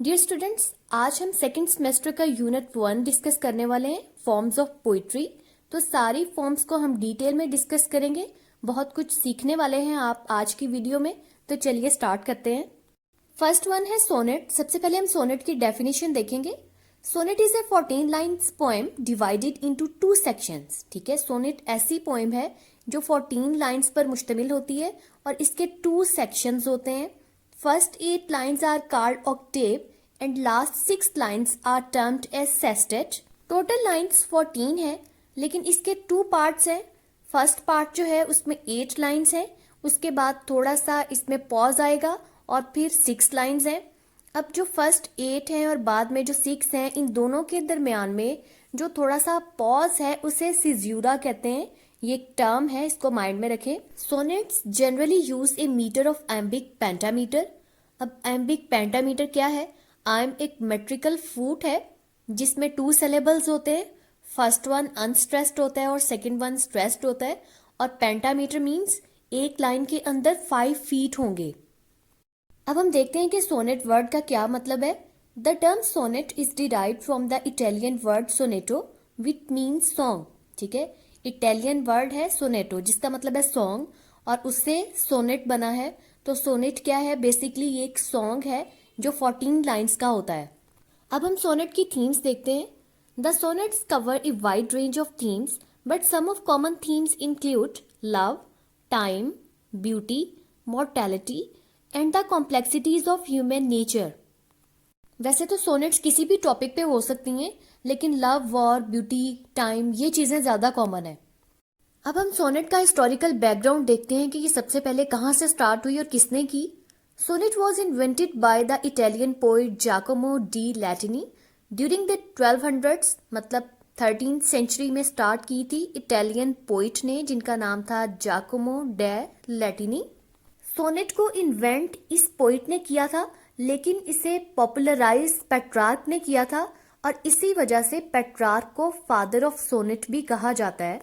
Dear students, आज हम second semester का यूनिट 1 डिस्कस करने वाले हैं, फॉर्म्स ऑफ पोइट्री। तो सारी फॉर्म्स को हम डिटेल में डिस्कस करेंगे। बहुत कुछ सीखने वाले हैं आप आज की वीडियो में। तो चलिए स्टार्ट करते हैं। फर्स्ट वन है सोनेट। सबसे पहले हम सोनेट की डेफिनेशन देखेंगे। Sonnet is a 14 lines poem divided into 2 sections. ठीक है, सोनेट ऐसी पोएम है जो 14 लाइन्स पर मुश्तमिल होती है और इसके 2 सेक्शंस होते हैं। First 8 lines are called octave and last 6 lines are termed as sestet. Total lines 14 है, लेकिन इसके 2 parts हैं। फर्स्ट पार्ट जो है उसमें 8 lines हैं, उसके बाद थोड़ा सा इसमें पॉज आएगा और फिर 6 lines हैं। अब जो फर्स्ट 8 हैं और बाद में जो 6 हैं, इन दोनों के दरमियान में जो थोड़ा सा पॉज है उसे सिज्यूरा कहते हैं। ये एक टर्म है, इसको माइंड में रखें। Sonnets generally use a meter of iambic pentameter. अब एम्बिक पेंटामीटर क्या है? आइम एक मेट्रिकल फूट है जिसमें 2 सिलेबल्स होते हैं। फर्स्ट वन अनस्ट्रेस्ड होता है और सेकंड वन स्ट्रेस्ड होता है। और पेंटामीटर मीन्स एक लाइन के अंदर 5 फीट होंगे। अब हम देखते हैं कि सोनेट वर्ड का क्या मतलब है। The term sonnet is derived from the Italian word sonetto which means song. ठीक है, इटालियन वर्ड है सोनेटो जिसका मतलब है सॉन्ग और उससे सोनेट बना है। तो सोनेट क्या है? बेसिकली ये एक सॉन्ग है जो 14 लाइन्स का होता है। अब हम सोनेट की थीम्स देखते हैं। The sonnets cover a wide range of themes but some of common themes include love, time, beauty, mortality and the complexities of human nature. वैसे तो सोनेट्स किसी भी टॉपिक पे हो सकती हैं, लेकिन लव, वॉर, ब्यूटी, टाइम ये चीजें ज्यादा कॉमन है। अब हम सोनेट का हिस्टोरिकल बैकग्राउंड देखते हैं कि ये सबसे पहले कहाँ से स्टार्ट हुई और किसने की। Sonnet was invented by the Italian poet Giacomo de Lentini during the 1200s, मतलब 13th सेंचुरी में स्टार्ट की थी इटालियन पोइट ने जिनका नाम था जाकोमो डे लैटिनी। सोनेट को इन्वेंट इस पोइट ने किया था, लेकिन इसे पॉपुलराइज पेट्रार्क ने किया था और इसी वजह से पेट्रार्क को फादर ऑफ सोनेट भी कहा जाता है।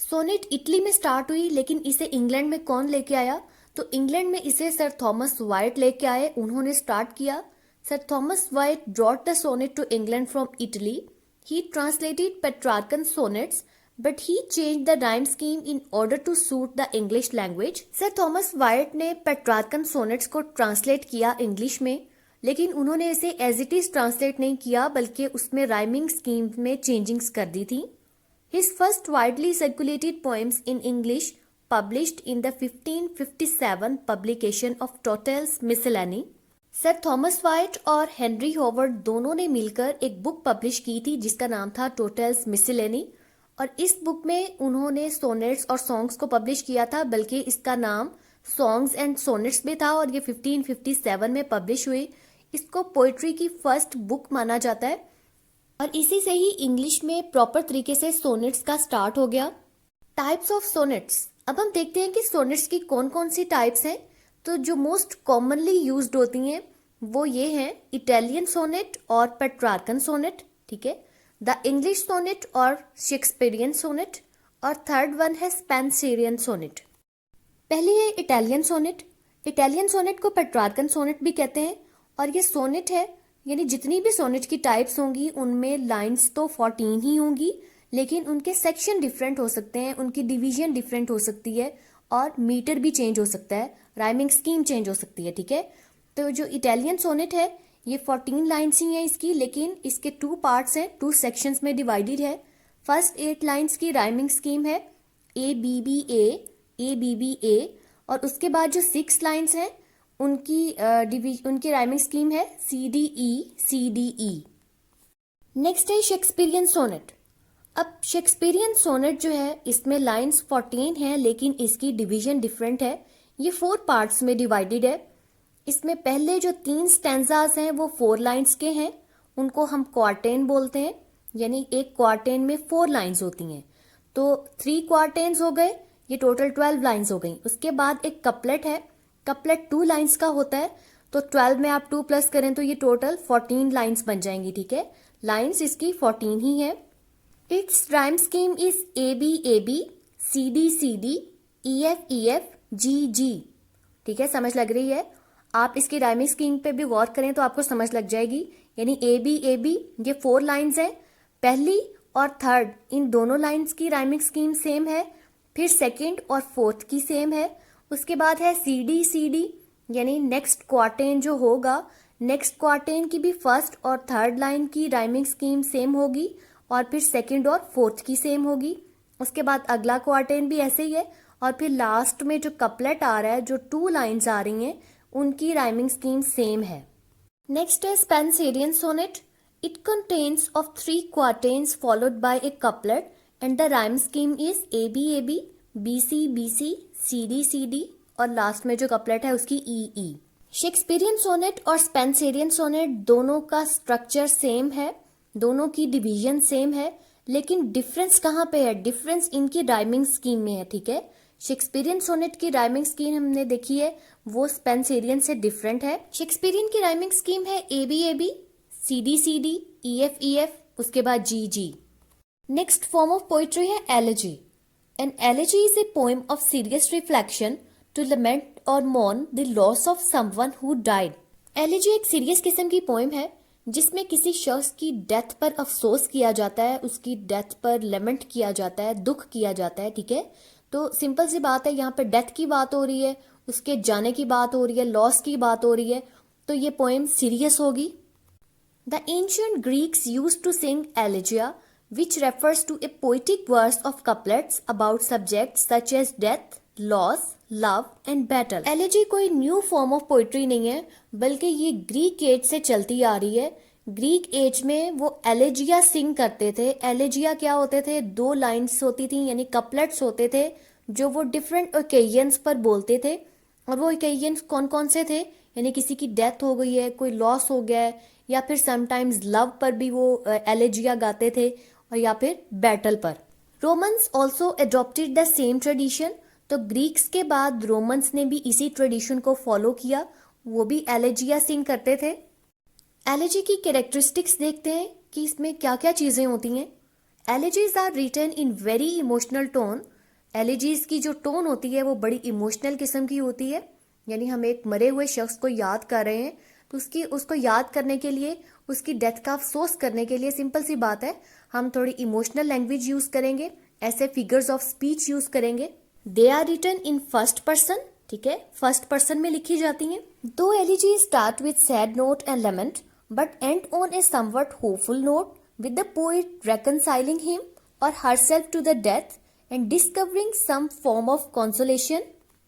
सोनेट इटली में स्टार्ट हुई, लेकिन इसे इंग्लैंड में कौन लेके आया? तो इंग्लैंड में इसे सर थॉमस वाइट लेके आए, उन्होंने स्टार्ट किया। Sir Thomas Wyatt brought the sonnet to England from Italy. He translated Petrarchan sonnets but he changed the rhyme scheme in order to suit the English language. Sir Thomas white ने Petrarchan sonnets को translate किया English में, लेकिन उन्होंने इसे as it is translate नहीं किया बल्कि उसमें राइमिंग स्कीम में चेंजिंग्स कर दी थी। His first widely circulated poems in English published in the 1557 publication of Tottel's Miscellany. Sir Thomas white और हेनरी होवर्ड दोनों ने मिलकर एक बुक पब्लिश की थी जिसका नाम था टोटेल्स मिसेलेनी, और इस बुक में उन्होंने सोनेट्स और सॉन्ग्स को पब्लिश किया था, बल्कि इसका नाम सॉन्ग्स एंड सोनेट्स भी था और ये 1557 में पब्लिश हुई। इसको पोइट्री की फर्स्ट बुक माना जाता है और इसी से ही इंग्लिश में प्रॉपर तरीके से सोनेट्स का स्टार्ट हो गया। Types of sonnets. अब हम देखते हैं कि सोनेट्स की कौन कौन सी टाइप्स हैं। तो जो मोस्ट कॉमनली यूज्ड होती हैं वो ये हैं इटालियन सोनेट और पेट्रार्कन सोनेट। ठीक है, द इंग्लिश सोनेट और शेक्सपियरियन सोनेट, और थर्ड वन है स्पेंसरियन सोनेट। पहले है इटालियन सोनेट। इटालियन सोनेट को पेट्रार्कन सोनेट भी कहते हैं और ये सोनेट है, यानी जितनी भी सोनेट की टाइप्स होंगी उनमें लाइंस तो 14 ही होंगी, लेकिन उनके सेक्शन डिफरेंट हो सकते हैं, उनकी डिवीजन डिफरेंट हो सकती है और मीटर भी चेंज हो सकता है, राइमिंग स्कीम चेंज हो सकती है। ठीक है, तो जो इटालियन सोनेट है ये 14 लाइन्स ही हैं इसकी, लेकिन इसके 2 पार्ट्स हैं, 2 सेक्शंस में डिवाइडेड है। फर्स्ट 8 लाइन्स की राइमिंग स्कीम है ए बी बी ए, और उसके बाद जो 6 लाइन्स हैं उनकी राइमिंग स्कीम है सी डी ई। नेक्स्ट है शेक्सपियरियन सोनेट। अब शेक्सपियरियन सोनेट जो है इसमें लाइन्स 14 हैं, लेकिन इसकी डिवीजन डिफरेंट है। ये 4 पार्ट्स में डिवाइडेड है। इसमें पहले जो 3 स्टैंजाज हैं वो 4 लाइन्स के हैं, उनको हम क्वार्टेन बोलते हैं, यानी एक क्वार्टेन में 4 लाइन्स होती हैं। तो 3 क्वार्टेन्स हो गए, ये टोटल 12 लाइन्स हो गई। उसके बाद एक कपलेट है, कपलेट 2 लाइन्स का होता है, तो 12 में आप 2 प्लस करें तो ये टोटल 14 लाइन्स बन जाएंगी। ठीक है, लाइन्स इसकी 14 ही है। Its rhyme scheme is A B, C D, E F, G. ठीक है, समझ लग रही है। आप इसकी राइमिंग स्कीम पे भी गौर करें तो आपको समझ लग जाएगी। यानी ए बी ये 4 लाइंस है। पहली और थर्ड इन दोनों लाइंस की राइमिंग स्कीम सेम है। फिर सेकंड और फोर्थ की सेम है। उसके बाद है सी डी यानी नेक्स्ट क्वार्टेन जो होगा, नेक्स्ट क्वार्टेन की भी फर्स्ट और थर्ड लाइन की राइमिंग स्कीम सेम होगी और फिर सेकंड और फोर्थ की सेम होगी। उसके बाद अगला क्वार्टेन भी ऐसे ही है और फिर लास्ट में जो कपलेट आ रहा है, जो 2 लाइंस आ रही हैं, उनकी राइमिंग स्कीम सेम है। नेक्स्ट है Spenserian sonnet. It contains of 3 quatrains followed by a couplet and the rhyme scheme is A B C D और लास्ट में जो कपलेट है उसकी ई। शेक्सपियरियन सोनेट और स्पेंसेरियन सोनेट दोनों का स्ट्रक्चर सेम है, दोनों की डिवीजन सेम है, लेकिन डिफरेंस कहाँ पे है? डिफरेंस इनकी राइमिंग स्कीम में है। ठीक है, शेक्सपियरियन सोनेट की राइमिंग स्कीम हमने देखी है, वो स्पेंसेरियन से डिफरेंट है। शेक्सपियरियन की राइमिंग स्कीम है A B C D E F, उसके बाद G. Next form of poetry है elegy. An elegy is a poem of serious reflection to lament और mourn the loss of someone who died. Elegy एक serious किस्म की poem है जिसमें किसी शख्स की डेथ पर अफसोस किया जाता है, उसकी डेथ पर लेमेंट किया जाता है, दुख किया जाता है। ठीक है, तो सिंपल सी बात है, यहाँ पे डेथ की बात हो रही है, उसके जाने की बात हो रही है, लॉस की बात हो रही है, तो ये पोएम सीरियस होगी। The ancient Greeks used to sing elegeia which refers to a poetic verse of couplets about subjects such as death, loss, love and battle. Elegy कोई न्यू फॉर्म ऑफ पोइट्री नहीं है, बल्कि ये Greek as से चलती आ रही है। Greek as में वो एलेजिया सिंग करते थे। एलेजिया क्या होते थे? 2 लाइन्स होती थी, यानी कपलेट्स होते थे, जो वो डिफरेंट ओकेजन्स पर बोलते थे। और वो ओकेजन्स कौन कौन से थे? यानी किसी की डेथ हो गई है, कोई लॉस हो गया है, या फिर समटाइम्स लव पर भी वो एलेजिया गाते थे, और या फिर बैटल पर। Romans also adopted the same tradition. तो ग्रीक्स के बाद रोमन्स ने भी इसी ट्रेडिशन को फॉलो किया, वो भी एलेजिया सिंग करते थे। एलेजी की कैरेक्टरिस्टिक्स देखते हैं कि इसमें क्या क्या चीजें होती हैं। Elegies are written in very emotional tone. Elegies की जो टोन होती है वो बड़ी इमोशनल किस्म की होती है। यानी हम एक मरे हुए शख्स को याद कर रहे हैं, तो उसको याद करने के लिए, उसकी डेथ का अफसोस करने के लिए, सिंपल सी बात है, हम थोड़ी इमोशनल लैंग्वेज यूज करेंगे, ऐसे फिगर्स ऑफ स्पीच यूज करेंगे। They are written in first person. ठीक है, फर्स्ट पर्सन में लिखी जाती हैं। दो elegy start with sad note and lament but end on a somewhat hopeful note with the poet reconciling him और herself to the death and discovering some form of consolation.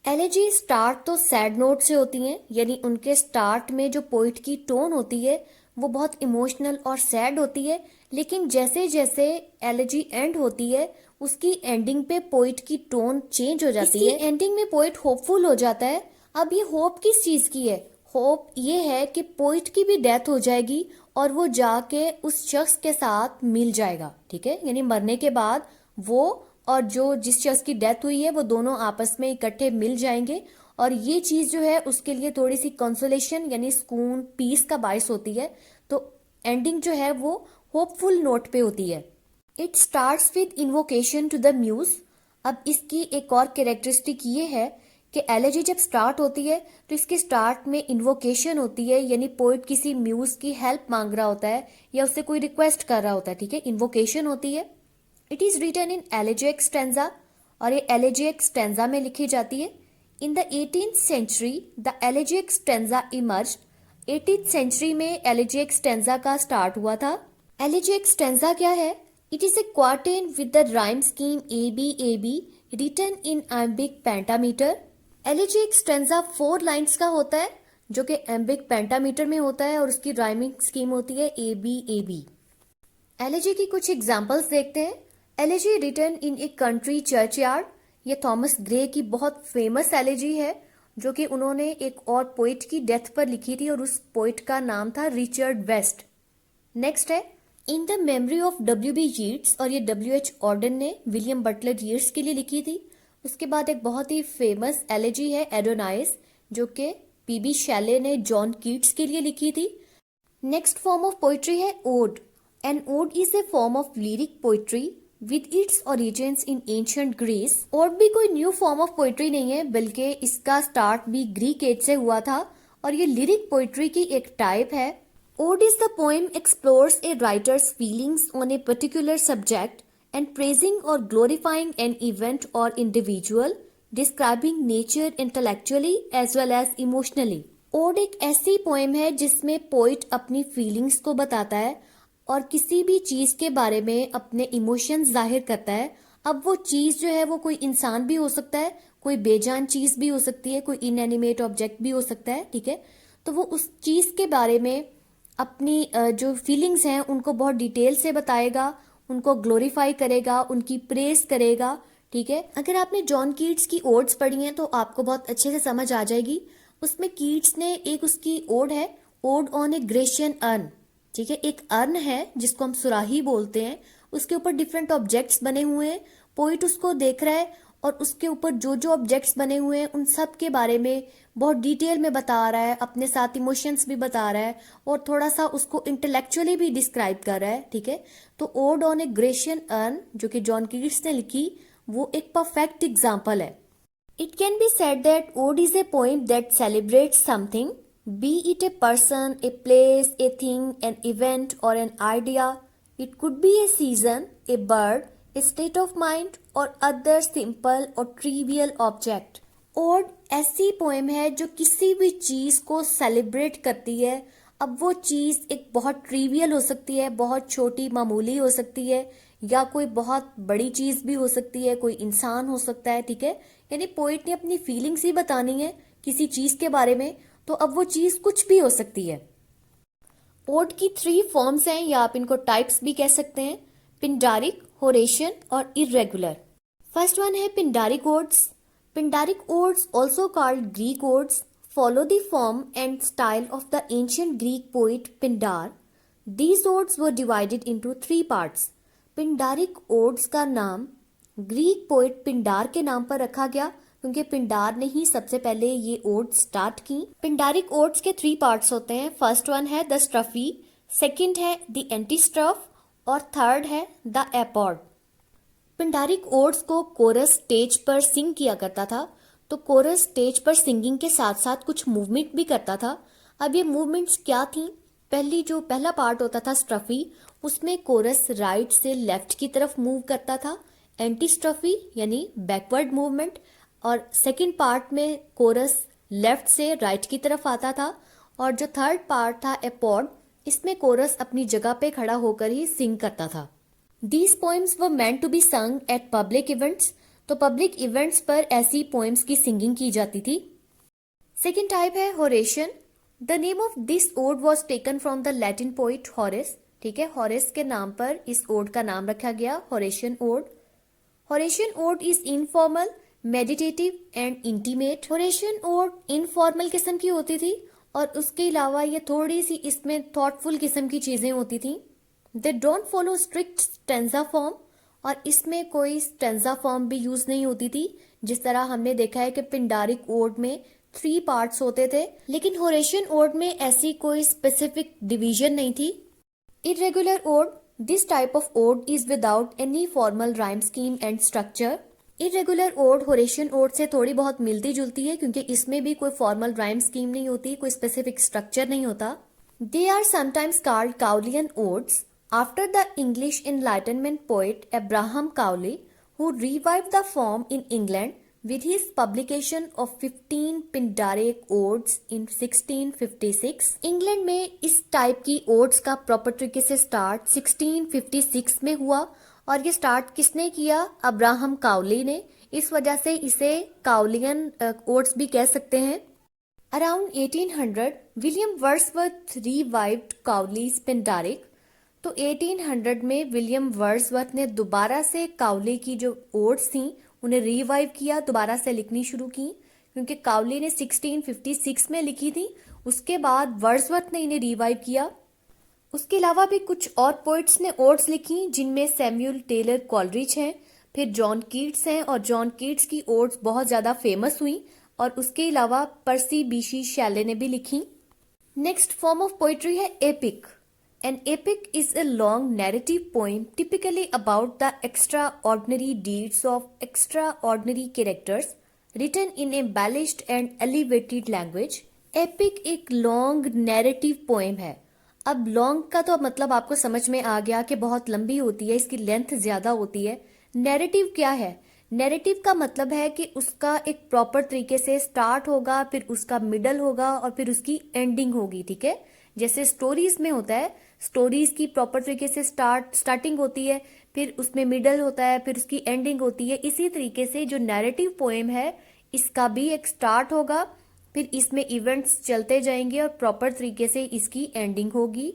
Elegy start तो sad note से होती हैं, यानी उनके start में जो poet की टोन होती है वो बहुत इमोशनल और सैड होती है, लेकिन जैसे जैसे एलिजी एंड होती है उसकी एंडिंग पे पोइट की टोन चेंज हो जाती है। एंडिंग में पोइट होपफुल हो जाता है। अब ये होप किस चीज की है? होप ये है कि पोइट की भी डेथ हो जाएगी और वो जाके उस शख्स के साथ मिल जाएगा। ठीक है, यानी मरने के बाद वो और जो जिस शख्स की डेथ हुई है वो दोनों आपस में इकट्ठे मिल जाएंगे, और ये चीज जो है उसके लिए थोड़ी सी कंसोलेशन यानी सुकून, पीस का बायस होती है। तो एंडिंग जो है वो होपफुल नोट पे होती है। It starts with invocation to the muse. अब इसकी एक और कैरेक्टरिस्टिक ये है कि एलिजी जब स्टार्ट होती है तो इसके स्टार्ट में इन्वोकेशन होती है, यानी पोइट किसी म्यूज की हेल्प मांग रहा होता है या उससे कोई रिक्वेस्ट कर रहा होता है। ठीक है, इन्वोकेशन होती है। It is written in elegiac stanza, और ये एलिजिक स्टैंजा में लिखी जाती है। In the 18th century the elegiac stanza emerged. 18th century में एलिजिक स्टैंजा का स्टार्ट हुआ था। एलिजिक स्टैंजा क्या है? It is a quatrain with the rhyme scheme A B written in iambic pentameter. Elegiac stanza 4 lines का होता है जो कि एम्बिक पेंटामीटर में होता है और उसकी राइमिंग स्कीम होती है ए बी। एलिजी की कुछ एग्जाम्पल्स देखते हैं। Elegy written in a country churchyard. ये थॉमस ग्रे की बहुत फेमस एलिजी है जो कि उन्होंने एक और पोइट की डेथ पर लिखी थी और उस पोइट का नाम था रिचर्ड वेस्ट। नेक्स्ट है in the memory of W.B. Yeats, और ये W.H. ऑर्डन ने विलियम बटलर यीट्स के लिए लिखी थी। उसके बाद एक बहुत ही फेमस एलिजी है एडोनाइस, जो कि P.B. शैले ने जॉन कीट्स के लिए लिखी थी। नेक्स्ट फॉर्म ऑफ पोइट्री है ode. An ode is a form of lyric poetry with its origins in ancient Greece. Ode भी कोई न्यू फॉर्म ऑफ पोइट्री नहीं है, बल्कि इसका स्टार्ट भी ग्रीक एज से हुआ था और ये लिरिक पोइट्री की एक टाइप है। Ode is the poem explores a writer's feelings on a particular subject and praising or glorifying an event or individual, describing nature intellectually as well as emotionally. Ode एक ऐसी poem है जिसमें poet अपनी feelings को बताता है और किसी भी चीज के बारे में अपने इमोशंस जाहिर करता है। अब वो चीज जो है वो कोई इंसान भी हो सकता है, कोई बेजान चीज भी हो सकती है, कोई इनएनिमेट ऑब्जेक्ट भी हो सकता है, ठीक है। तो वो उस चीज के बारे में अपनी जो फीलिंग्स हैं उनको बहुत डिटेल से बताएगा, उनको ग्लोरीफाई करेगा, उनकी प्रेज करेगा, ठीक है। अगर आपने जॉन कीट्स की ओड्स पढ़ी हैं तो आपको बहुत अच्छे से समझ आ जाएगी। उसमें कीट्स ने एक उसकी ओड है, odd on a Grecian earn, ठीक है। एक अर्न है जिसको हम सुराही बोलते हैं, उसके ऊपर डिफरेंट ऑब्जेक्ट्स बने हुए हैं। पोइट उसको देख रहा है और उसके ऊपर जो जो ऑब्जेक्ट्स बने हुए हैं उन सब के बारे में बहुत डिटेल में बता रहा है, अपने साथ इमोशंस भी बता रहा है और थोड़ा सा उसको इंटेलेक्चुअली भी डिस्क्राइब कर रहा है, ठीक है। तो ode on a Grecian urn जो कि जॉन कीट्स ने लिखी, वो एक परफेक्ट एग्जाम्पल है। It can be said that ode is a poem that celebrates something, be it a person, a place, a thing, an event, or an idea. It could be a season, a bird, a state of mind, or other simple or trivial object. Ode ऐसी poem है जो किसी भी चीज को celebrate करती है। अब वो चीज एक बहुत ट्रिवियल हो सकती है, बहुत छोटी मामूली हो सकती है, या कोई बहुत बड़ी चीज भी हो सकती है, कोई इंसान हो सकता है, ठीक है। यानी पोइट ने अपनी फीलिंग्स ही बतानी है किसी चीज के बारे में, तो अब वो चीज कुछ भी हो सकती है। ओड की 3 फॉर्म्स हैं या आप इनको टाइप्स भी कह सकते हैं, पिंडारिक, होरेशियन और इर्रेगुलर। फर्स्ट वन है पिंडारिक odds. पिंडारिक odds also called Greek odds follow the form and style of the ancient Greek poet Pindar. These odds were divided into 3 parts. पिंडारिक odds का नाम ग्रीक पोइट पिंडार के नाम पर रखा गया क्योंकि पिंडार ने ही सबसे पहले ये ओड स्टार्ट की। पिंडारिक ओड्स के 3 पार्ट्स होते हैं। फर्स्ट वन है द स्ट्रफी, सेकंड है द एंटीस्ट्रफ और थर्ड है द एपॉड। पिंडारिक ओड्स को कोरस स्टेज पर सिंग किया करता था, तो कोरस स्टेज पर सिंगिंग के साथ साथ कुछ मूवमेंट भी करता था। अब ये मूवमेंट्स क्या थी? पहला पार्ट होता था स्ट्रफी, उसमें कोरस राइट से लेफ्ट की तरफ मूव करता था, एंटीस्ट्रफी यानी बैकवर्ड मूवमेंट, और सेकंड पार्ट में कोरस लेफ्ट से राइट की तरफ आता था, और जो थर्ड पार्ट था एपॉड, इसमें कोरस अपनी जगह पे खड़ा होकर ही सिंग करता था। These poems were meant to be sung at public events, तो पब्लिक इवेंट्स पर ऐसी पोएम्स की सिंगिंग की जाती थी। सेकेंड टाइप है Horatian. The name of this ode was taken from the Latin poet Horace, ठीक है। हॉरेस के नाम पर इस ओड का नाम रखा गया, Horatian ode. Horatian ode is informal, meditative and intimate. Horatian ode informal किस्म की होती थी और उसके अलावा ये थोड़ी सी इसमें थॉटफुल किस्म की चीजें होती थी। They don't follow strict stanza form, और इसमें कोई स्टेंजा फॉर्म भी यूज नहीं होती थी, जिस तरह हमने देखा है कि पिंडारिक ओड में 3 पार्ट्स होते थे, लेकिन होरेशियन ओड में ऐसी कोई स्पेसिफिक डिवीजन नहीं थी। Irregular ode, this type of ode is without any formal rhyme scheme and structure. Irregular ode Horatian ode से थोड़ी बहुत मिलती जुलती है क्योंकि इसमें भी कोई फॉर्मल राइम स्कीम नहीं होती, कोई स्पेसिफिक स्ट्रक्चर नहीं होता। They are sometimes called Cowleyan odes after the English Enlightenment poet Abraham Cowley, who revived the form in England with his publication of 15 Pindaric odes in 1656। England में इस type की odds का proper तरीके से start 1656 में हुआ, और ये स्टार्ट किसने किया? अब्राहम काउली ने। इस वजह से इसे काउलियन ओड्स भी कह सकते हैं। Around 1800 William Wordsworth revived Cowley's Pindaric, तो 1800 में विलियम वर्ड्सवर्थ ने दोबारा से काउली की जो ओड्स थी उन्हें रिवाइव किया, दोबारा से लिखनी शुरू की, क्योंकि काउली ने 1656 में लिखी थी, उसके बाद वर्ड्सवर्थ ने इन्हें रिवाइव किया। उसके अलावा भी कुछ और पोइट्स ने ओड्स लिखी, जिनमें सैमुअल टेलर कॉलरिज हैं, फिर जॉन कीट्स हैं, और जॉन कीट्स की ओड्स बहुत ज्यादा फेमस हुई, और उसके अलावा पर्सी बीशी शैले ने भी लिखी। नेक्स्ट फॉर्म ऑफ पोइट्री है epic. An epic is a long narrative poem typically about the extraordinary deeds of extraordinary characters written in embellished and elevated language. Epic एक लॉन्ग नैरेटिव पोएम है। अब long का तो मतलब आपको समझ में आ गया कि बहुत लंबी होती है, इसकी लेंथ ज्यादा होती है। नैरेटिव क्या है? नैरेटिव का मतलब है कि उसका एक प्रॉपर तरीके से स्टार्ट होगा, फिर उसका मिडल होगा और फिर उसकी एंडिंग होगी। ठीक है, जैसे स्टोरीज में होता है, स्टोरीज की प्रॉपर तरीके से स्टार्टिंग होती है, फिर उसमें मिडल होता है, फिर उसकी एंडिंग होती है। इसी तरीके से जो नैरेटिव पोएम है, इसका भी एक स्टार्ट होगा, फिर इसमें इवेंट्स चलते जाएंगे और प्रॉपर तरीके से इसकी एंडिंग होगी।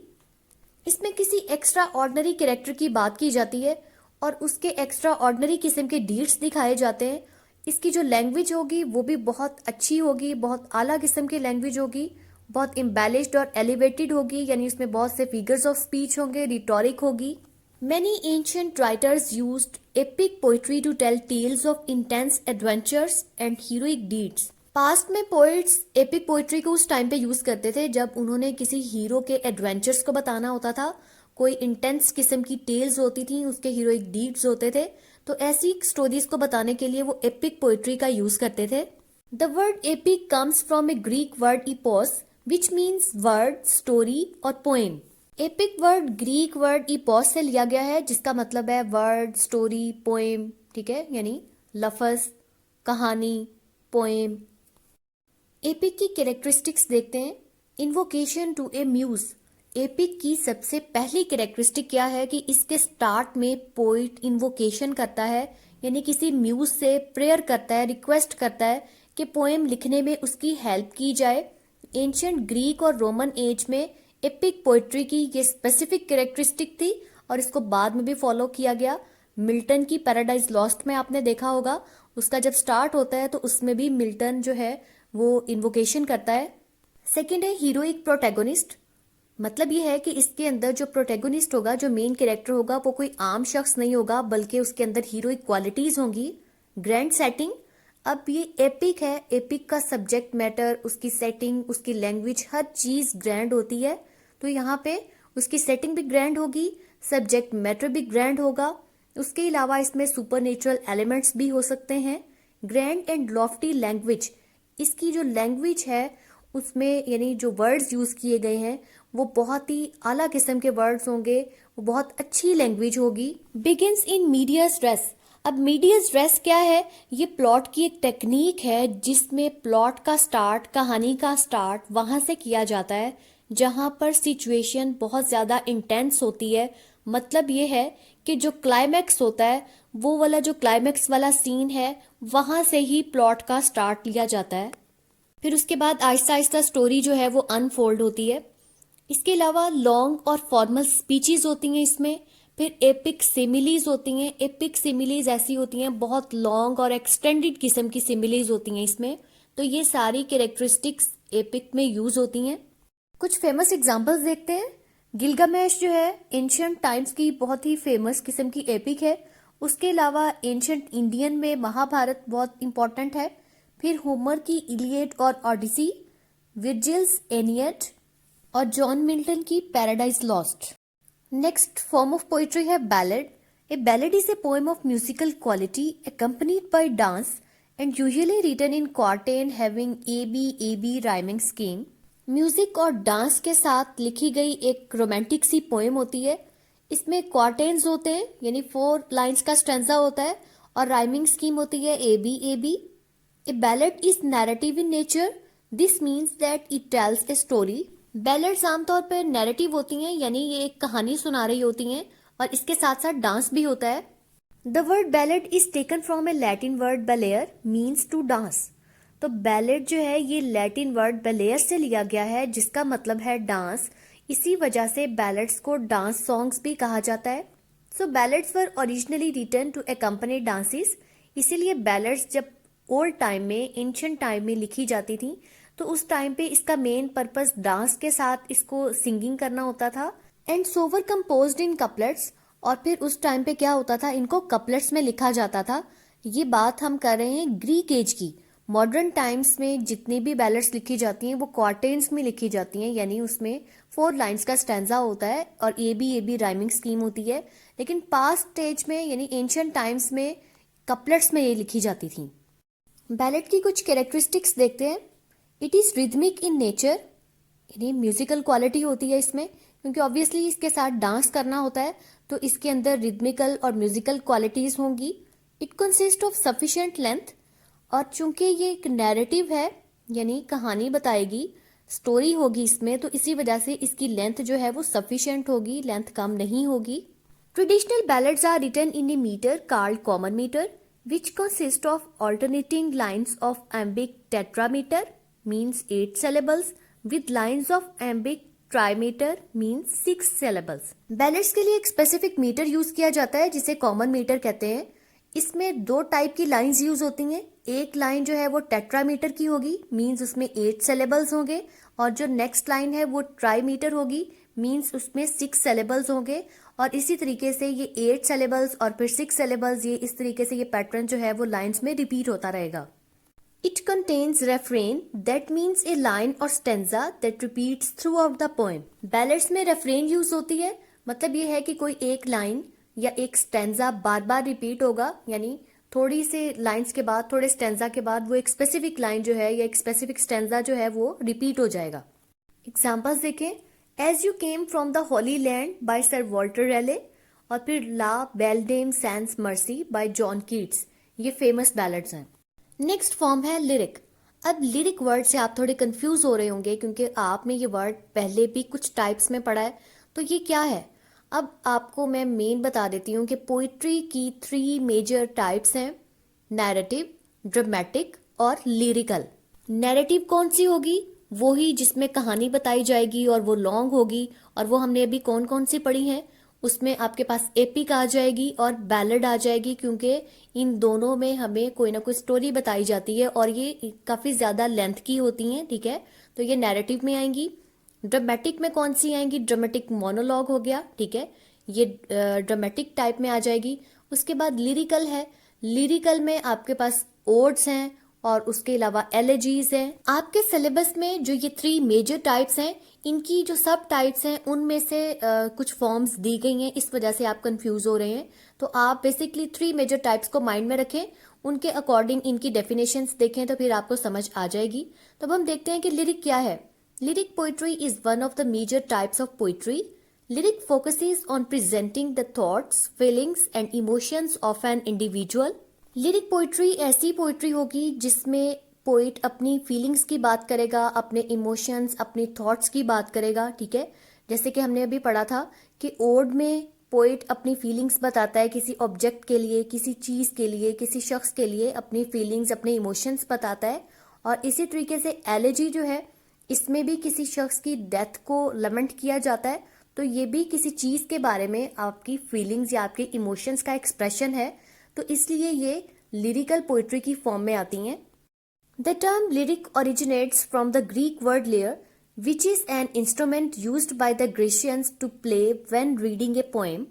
इसमें किसी एक्स्ट्रा ऑर्डिनरी कैरेक्टर की बात की जाती है और उसके एक्स्ट्रा ऑर्डिनरी किस्म के डीड्स दिखाए जाते हैं। इसकी जो लैंग्वेज होगी वो भी बहुत अच्छी होगी, बहुत आला किस्म की लैंग्वेज होगी, बहुत इम्बेलिश्ड और एलिवेटेड होगी, यानी इसमें बहुत से फिगर्स ऑफ स्पीच होंगे, रिटोरिक होगी। Many ancient writers used epic poetry to tell tales of intense adventures and heroic deeds. Past में पोइट्स एपिक पोइट्री को उस टाइम पे यूज करते थे जब उन्होंने किसी हीरो के एडवेंचर्स को बताना होता था, कोई इंटेंस किस्म की टेल्स होती थी, उसके हीरोइक डीड्स होते थे, तो ऐसी स्टोरीज को बताने के लिए वो एपिक पोइट्री का यूज करते थे। The word epic comes from a Greek word epos which means word, story और poem. Epic word Greek word epos से लिया गया है जिसका मतलब है वर्ड, स्टोरी, पोएम। ठीक है, यानी लफ्ज, कहानी, पोएम। एपिक की कैरेक्टरिस्टिक्स देखते हैं। Invocation to a muse. Epic की सबसे पहली कैरेक्टरिस्टिक क्या है कि इसके स्टार्ट में पोइट इन्वोकेशन करता है, यानी किसी म्यूज से प्रेयर करता है, रिक्वेस्ट करता है कि पोएम लिखने में उसकी हेल्प की जाए। एंशियंट ग्रीक और रोमन एज में एपिक पोइट्री की ये स्पेसिफिक कैरेक्टरिस्टिक थी और इसको बाद में भी फॉलो किया गया। मिल्टन की पैराडाइज लॉस्ट में आपने देखा होगा, उसका जब स्टार्ट होता है तो उसमें भी मिल्टन जो है वो इन्वोकेशन करता है। सेकंड है हीरोइक प्रोटैगोनिस्ट। मतलब ये है कि इसके अंदर जो प्रोटैगोनिस्ट होगा, जो मेन कैरेक्टर होगा, वो कोई आम शख्स नहीं होगा बल्कि उसके अंदर हीरोइक क्वालिटीज होंगी। Grand setting. अब ये एपिक है, एपिक का सब्जेक्ट मैटर, उसकी सेटिंग, उसकी लैंग्वेज, हर चीज ग्रैंड होती है। तो यहाँ पे उसकी सेटिंग भी ग्रैंड होगी, सब्जेक्ट मैटर भी ग्रैंड होगा। उसके अलावा इसमें सुपरनेचुरल एलिमेंट्स भी हो सकते हैं। Grand and Lofty language. इसकी जो लैंग्वेज है उसमें, यानी जो वर्ड्स यूज किए गए हैं वो बहुत ही आला किस्म के वर्ड्स होंगे, वो बहुत अच्छी लैंग्वेज होगी। Begins in medias res. अब मीडियस रेस क्या है? ये प्लॉट की एक टेक्निक है जिसमें प्लॉट का स्टार्ट, कहानी का स्टार्ट वहां से किया जाता है जहां पर सिचुएशन बहुत ज्यादा इंटेंस होती है। मतलब ये है कि जो क्लाइमैक्स होता है, वो वाला जो क्लाइमैक्स वाला सीन है, वहां से ही प्लॉट का स्टार्ट लिया जाता है। फिर उसके बाद आहिस्ता आहिस्ता स्टोरी जो है वो अनफोल्ड होती है। इसके अलावा लॉन्ग और फॉर्मल स्पीचेस होती हैं इसमें। फिर एपिक सिमिलीज होती हैं। एपिक सिमिलीज ऐसी होती हैं, बहुत लॉन्ग और एक्सटेंडेड किस्म की सिमिलीज होती हैं इसमें। तो ये सारी कैरेक्टरिस्टिक्स एपिक में यूज होती हैं। कुछ फेमस एग्जांपल्स देखते हैं। गिलगामेश जो है एंशियंट टाइम्स की बहुत ही फेमस किस्म की एपिक है। उसके अलावा एंशियंट इंडियन में महाभारत बहुत इंपॉर्टेंट है। फिर होमर की इलियड और ओडिसी, विर्जिल्स एनियड और जॉन मिल्टन की Paradise Lost. Next form of poetry है ballad. A ballad is a poem of musical quality accompanied by dance and usually written in quatrain having AB rhyming scheme। Music और dance के साथ लिखी गई एक romantic सी poem होती है। इसमें क्वार्टेन्स होते हैं, यानी 4 लाइंस का स्टेंजा होता है और राइमिंग स्कीम होती है AB। A ballad is narrative in nature. This means that it tells a story. Ballads आमतौर पर नैरेटिव होती हैं, यानी ये एक कहानी सुना रही होती हैं और इसके साथ साथ डांस भी होता है। The word ballad is taken from a Latin word ballare means to dance. तो बैलेड जो है ये लैटिन वर्ड बैलेयर से लिया गया है जिसका मतलब है डांस। इसी वजह से बैलेड्स को डांस सॉन्ग्स भी कहा जाता है। So ballads were originally written to accompany dances. इसीलिए बैलेड्स जब ओल्ड टाइम में, एंशिएंट टाइम में लिखी जाती थी तो उस टाइम पे इसका मेन पर्पस डांस के साथ इसको सिंगिंग करना होता था। And so were composed in couplets. और फिर उस टाइम पे क्या होता था, इनको कपलेट्स में लिखा जाता था। ये बात हम कर रहे हैं ग्रीक एज की। मॉडर्न टाइम्स में जितनी भी बैलेड्स लिखी जाती हैं वो क्वार्टेन्स में लिखी जाती हैं, यानी उसमें 4 लाइंस का स्टैंजा होता है और AB राइमिंग स्कीम होती है। लेकिन पास्ट स्टेज में, यानी एंशिएंट टाइम्स में, कपलेट्स में ये लिखी जाती थी। बैलेड की कुछ कैरेक्टरिस्टिक्स देखते हैं। It is rhythmic in nature, यानी म्यूजिकल क्वालिटी होती है इसमें, क्योंकि ऑब्वियसली इसके साथ डांस करना होता है तो इसके अंदर रिदमिकल और म्यूजिकल क्वालिटीज होंगी। It consist of sufficient length, और चूंकि ये एक नैरेटिव है यानी कहानी बताएगी, स्टोरी होगी इसमें, तो इसी वजह से इसकी लेंथ जो है वो सफिशिएंट होगी, लेंथ कम नहीं होगी। Traditional ballads are written in a meter called common meter which consist of alternating lines of iambic tetrameter means 8 syllables with lines of iambic trimeter means 6 syllables। Ballets के लिए एक स्पेसिफिक मीटर यूज किया जाता है जिसे common metre कहते हैं। इसमें दो टाइप की लाइंस यूज होती हैं। एक लाइन जो है वो टेट्रामीटर की होगी, मींस उसमें 8 सिलेबल्स होंगे, और जो नेक्स्ट लाइन है वो ट्राईमीटर होगी, मींस उसमें 6 सिलेबल्स होंगे। और इसी तरीके से ये 8 सिलेबल्स और फिर 6 सिलेबल्स, ये इस तरीके से ये पैटर्न जो है वो लाइंस में रिपीट होता रहेगा। It contains refrain that means a line और stanza that repeats throughout the poem. Ballads में रेफ्रेन यूज होती है, मतलब ये है कि कोई एक लाइन या एक स्टेंजा बार बार रिपीट होगा, यानी थोड़ी से लाइंस के बाद, थोड़े स्टेंजा के बाद वो एक स्पेसिफिक लाइन जो है या एक स्पेसिफिक स्टेंजा जो है वो रिपीट हो जाएगा। एग्जाम्पल्स देखें, as you came from the holy land by Sir Walter Raleigh, और फिर La Belle Dame sans Merci by John Keats. ये फेमस बैलेड्स हैं। नेक्स्ट फॉर्म है लिरिक। अब लिरिक वर्ड से आप थोड़े कंफ्यूज हो रहे होंगे क्योंकि आपने ये वर्ड पहले भी कुछ टाइप्स में पढ़ा है, तो ये क्या है। अब आपको मैं मेन बता देती हूँ कि पोइट्री की 3 मेजर टाइप्स हैं, नैरेटिव, ड्रामेटिक और लिरिकल। नैरेटिव कौन सी होगी, वो ही जिसमें कहानी बताई जाएगी और वो लॉन्ग होगी, और वो हमने अभी कौन कौन सी पढ़ी हैं। उसमें आपके पास एपिक आ जाएगी और बैलेड आ जाएगी, क्योंकि इन दोनों में हमें कोई ना कोई स्टोरी बताई जाती है और ये काफी ज्यादा लेंथ की होती हैं, ठीक है, तो ये नैरेटिव में आएंगी। ड्रामेटिक में कौन सी आएंगी, ड्रामेटिक मोनोलॉग हो गया, ठीक है, ये ड्रामेटिक टाइप में आ जाएगी। उसके बाद लिरिकल है, लिरिकल में आपके पास ओड्स हैं और उसके अलावा एलेजीज हैं। आपके सिलेबस में जो ये 3 मेजर टाइप्स हैं, इनकी जो सब टाइप्स हैं उनमें से कुछ फॉर्म्स दी गई हैं, इस वजह से आप कंफ्यूज हो रहे हैं। तो आप बेसिकली 3 मेजर टाइप्स को माइंड में रखें, उनके अकॉर्डिंग इनकी डेफिनेशंस देखें तो फिर आपको समझ आ जाएगी। तो अब हम देखते हैं कि लिरिक क्या है। Lyric poetry is one of the major types of poetry. Lyric focuses on presenting the thoughts, feelings and emotions of an individual. Lyric poetry ऐसी पोइट्री होगी जिसमें पोइट अपनी फीलिंग्स की बात करेगा, अपने इमोशंस, अपनी थॉट्स की बात करेगा, ठीक है। जैसे कि हमने अभी पढ़ा था कि ओड में पोइट अपनी फीलिंग्स बताता है किसी ऑब्जेक्ट के लिए, किसी चीज के लिए, किसी शख्स के लिए अपनी फीलिंग्स, अपने इमोशंस बताता है। और इसी तरीके से एलेजी जो है, इसमें भी किसी शख्स की डेथ को लमेंट किया जाता है, तो ये भी किसी चीज के बारे में आपकी फीलिंग्स या आपके इमोशंस का एक्सप्रेशन है, तो इसलिए ये लिरिकल पोइट्री की फॉर्म में आती हैं। The term lyric originates from the Greek word lyre, which is an instrument used by the Grecians to play when reading a poem.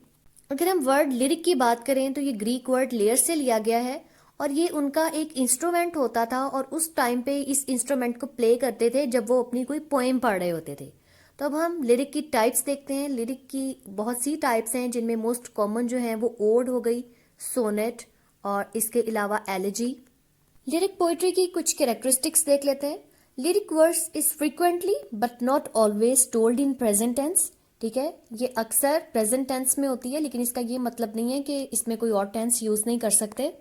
अगर हम वर्ड लिरिक की बात करें तो ये ग्रीक वर्ड लेयर से लिया गया है, और ये उनका एक इंस्ट्रूमेंट होता था, और उस टाइम पे इस इंस्ट्रूमेंट को प्ले करते थे जब वो अपनी कोई पोएम पढ़ रहे होते थे। तो अब हम लिरिक की टाइप्स देखते हैं। लिरिक की बहुत सी टाइप्स हैं, जिनमें मोस्ट कॉमन जो है वो ओड हो गई, सोनेट और इसके अलावा एलेजी। लिरिक पोइट्री की कुछ कैरेक्टरिस्टिक्स देख लेते हैं। Lyric verse is frequently but not always told in present tense, ठीक है, ये अक्सर प्रेजेंट टेंस में होती है, लेकिन इसका ये मतलब नहीं है कि इसमें कोई और टेंस यूज नहीं कर सकते।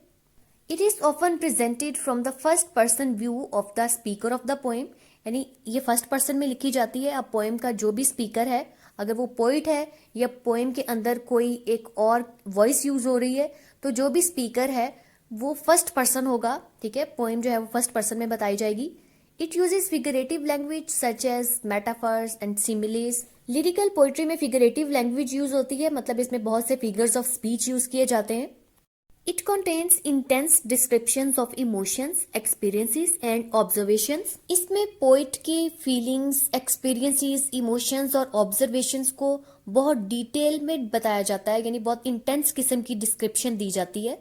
It is often presented from the first person view of the speaker of the poem, यानी ये फर्स्ट पर्सन में लिखी जाती है। अब पोएम का जो भी स्पीकर है, अगर वो पोइट है या पोएम के अंदर कोई एक और वॉइस यूज हो रही है, तो जो भी स्पीकर है वो फर्स्ट पर्सन होगा, ठीक है, पोएम जो है वो फर्स्ट पर्सन में बताई जाएगी। It uses figurative language such as metaphors and similes. Lyrical poetry में फिगरेटिव लैंग्वेज यूज होती है, मतलब इसमें बहुत से फिगर्स ऑफ स्पीच यूज किए जाते हैं। It contains intense descriptions of emotions, experiences and observations. इसमें पोइट की फीलिंग्स, एक्सपीरियंसेस, इमोशंस और ऑब्जर्वेशंस को बहुत डिटेल में बताया जाता है, यानी बहुत इंटेंस किस्म की डिस्क्रिप्शन दी जाती है।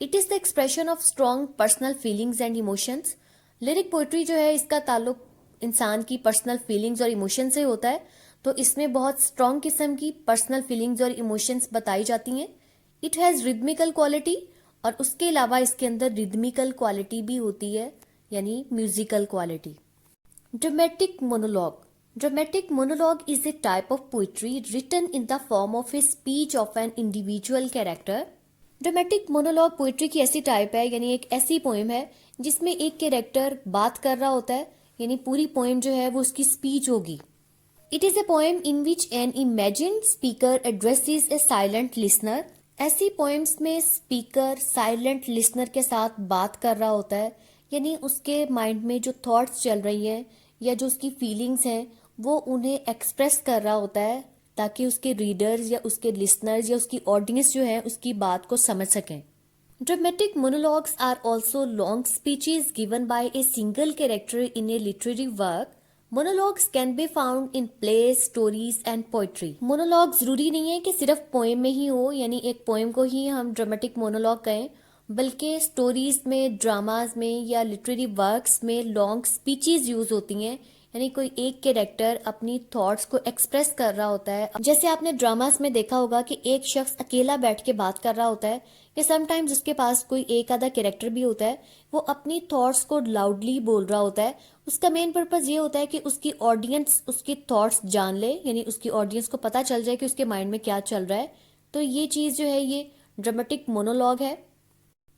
It is the expression of strong personal feelings and emotions. Lyric poetry जो है इसका ताल्लुक इंसान की पर्सनल फीलिंग्स और इमोशन से होता है, तो इसमें बहुत स्ट्रॉन्ग किस्म की पर्सनल फीलिंग्स और इमोशंस बताई जाती हैं। इट हैज रिदमिकल क्वालिटी, और उसके अलावा इसके अंदर रिदमिकल क्वालिटी भी होती है, यानी musical quality. Dramatic monologue. Dramatic monologue is a type of poetry written in the form of a speech of an individual character. Dramatic monologue poetry की ऐसी टाइप है, यानी एक ऐसी पोएम है जिसमें एक कैरेक्टर बात कर रहा होता है, यानी पूरी पोएम जो है वो उसकी स्पीच होगी. It is a poem in which N imagined speaker addresses A silent listener. ऐसी पोएम्स में स्पीकर साइलेंट लिसनर के साथ बात कर रहा होता है, यानी उसके माइंड में जो थॉट्स चल रही हैं या जो उसकी फीलिंग्स हैं वो उन्हें एक्सप्रेस कर रहा होता है ताकि उसके रीडर्स या उसके लिसनर्स या उसकी ऑडियंस जो है उसकी बात को समझ सकें. Dramatic monologues are also long speeches given by a single character in a literary work. Monologues can be found in plays, stories and poetry. Monologue जरूरी नहीं है कि सिर्फ पोएम में ही हो, यानी एक पोएम को ही हम ड्रामेटिक मोनोलॉग कहें, बल्कि स्टोरीज में, ड्रामाज में या लिटरेरी वर्क्स में लॉन्ग स्पीचेस यूज होती हैं, यानी कोई एक कैरेक्टर अपनी थॉट्स को एक्सप्रेस कर रहा होता है. जैसे आपने ड्रामास में देखा होगा कि एक शख्स अकेला बैठ के बात कर रहा होता है या समटाइम्स उसके पास कोई एक आधा कैरेक्टर भी होता है, वो अपनी थॉट्स को लाउडली बोल रहा होता है. उसका मेन पर्पस ये होता है कि उसकी ऑडियंस उसकी थॉट्स जान ले, यानी उसकी ऑडियंस को पता चल जाए कि उसके माइंड में क्या चल रहा है. तो ये चीज जो है ये ड्रामेटिक मोनोलॉग है.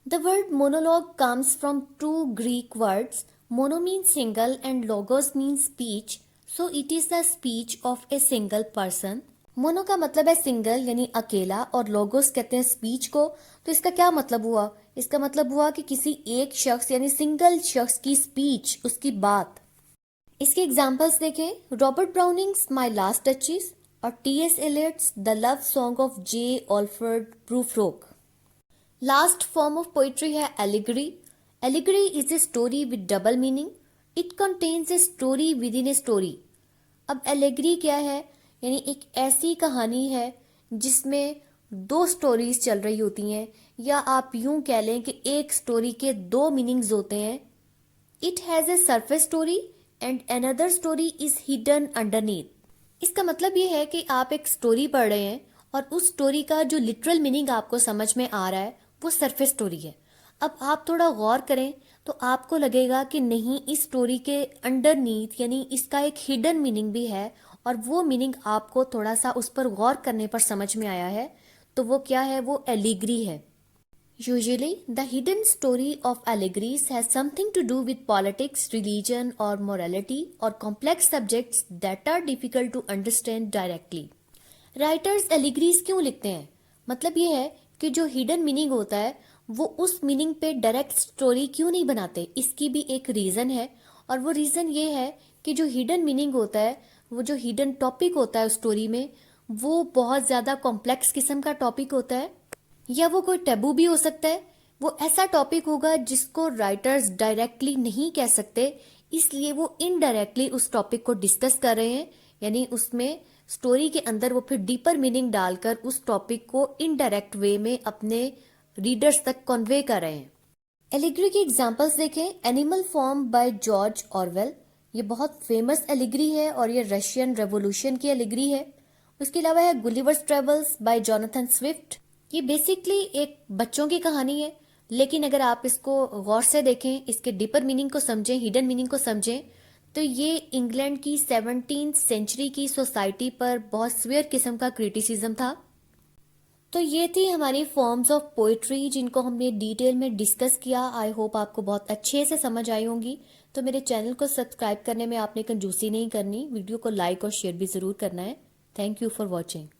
The word monologue comes from two Greek words. Mono means single and logos means speech. So it is the speech of a single person. Mono का मतलब है सिंगल यानी अकेला और लोगोस कहते हैं स्पीच को. तो इसका क्या मतलब हुआ? इसका मतलब हुआ कि किसी एक शख्स यानी सिंगल शख्स की स्पीच, उसकी बात. इसके एग्जाम्पल्स देखें. Robert Browning's My Last Duchess और T S. Eliot's The Love Song of J. Alfred Prufrock. Last form of poetry है allegory. Allegory is a story with double meaning. It contains a story within a story. अब allegory क्या है? यानी एक ऐसी कहानी है जिसमें दो स्टोरीज चल रही होती हैं, या आप यूं कह लें कि एक स्टोरी के दो मीनिंग्स होते हैं. It has a surface story and another story is hidden underneath. इसका मतलब ये है कि आप एक स्टोरी पढ़ रहे हैं और उस स्टोरी का जो लिटरल मीनिंग आपको समझ में आ रहा है वो सरफेस स्टोरी है. अब आप थोड़ा गौर करें तो आपको लगेगा कि नहीं, इस स्टोरी के अंडरनीथ यानी इसका एक हिडन मीनिंग भी है, और वो मीनिंग आपको थोड़ा सा उस पर गौर करने पर समझ में आया है. तो वो क्या है? वो एलिगरी है. Usually the hidden story of allegories has something to do with politics, religion or morality or complex subjects that are difficult to understand directly. Writers allegories क्यों लिखते हैं? मतलब ये है कि जो हिडन मीनिंग होता है वो उस मीनिंग पे डायरेक्ट स्टोरी क्यों नहीं बनाते. इसकी भी एक रीजन है, और वो रीजन ये है कि जो हिडन मीनिंग होता है, वो जो हिडन टॉपिक होता है उस स्टोरी में, वो बहुत ज्यादा कॉम्प्लेक्स किस्म का टॉपिक होता है, या वो कोई टैबू भी हो सकता है. वो ऐसा टॉपिक होगा जिसको राइटर्स डायरेक्टली नहीं कह सकते, इसलिए वो इनडायरेक्टली उस टॉपिक को डिस्कस कर रहे हैं, यानी उसमें स्टोरी के अंदर वो फिर डीपर मीनिंग डालकर उस टॉपिक को इनडायरेक्ट वे में अपने रीडर्स तक कन्वे कर रहे हैं. एलिगरी की एग्जांपल्स देखें. Animal form by George Orwell. ये बहुत फेमस एलिगरी है और ये रशियन रेवोल्यूशन की एलिगरी है. उसके अलावा है Gulliver's Travels by Jonathan Swift. ये बेसिकली एक बच्चों की कहानी है, लेकिन अगर आप इसको गौर से देखें, इसके डीपर मीनिंग को समझें, हिडन मीनिंग को समझें, तो ये इंग्लैंड की 17वीं सेंचुरी की सोसाइटी पर बहुत स्वीयर किस्म का क्रिटिसिज्म था. तो ये थी हमारी फॉर्म्स ऑफ पोइट्री जिनको हमने डिटेल में डिस्कस किया. आई होप आपको बहुत अच्छे से समझ आई होंगी. तो मेरे चैनल को सब्सक्राइब करने में आपने कंजूसी नहीं करनी, वीडियो को लाइक और शेयर भी जरूर करना है. Thank you for watching.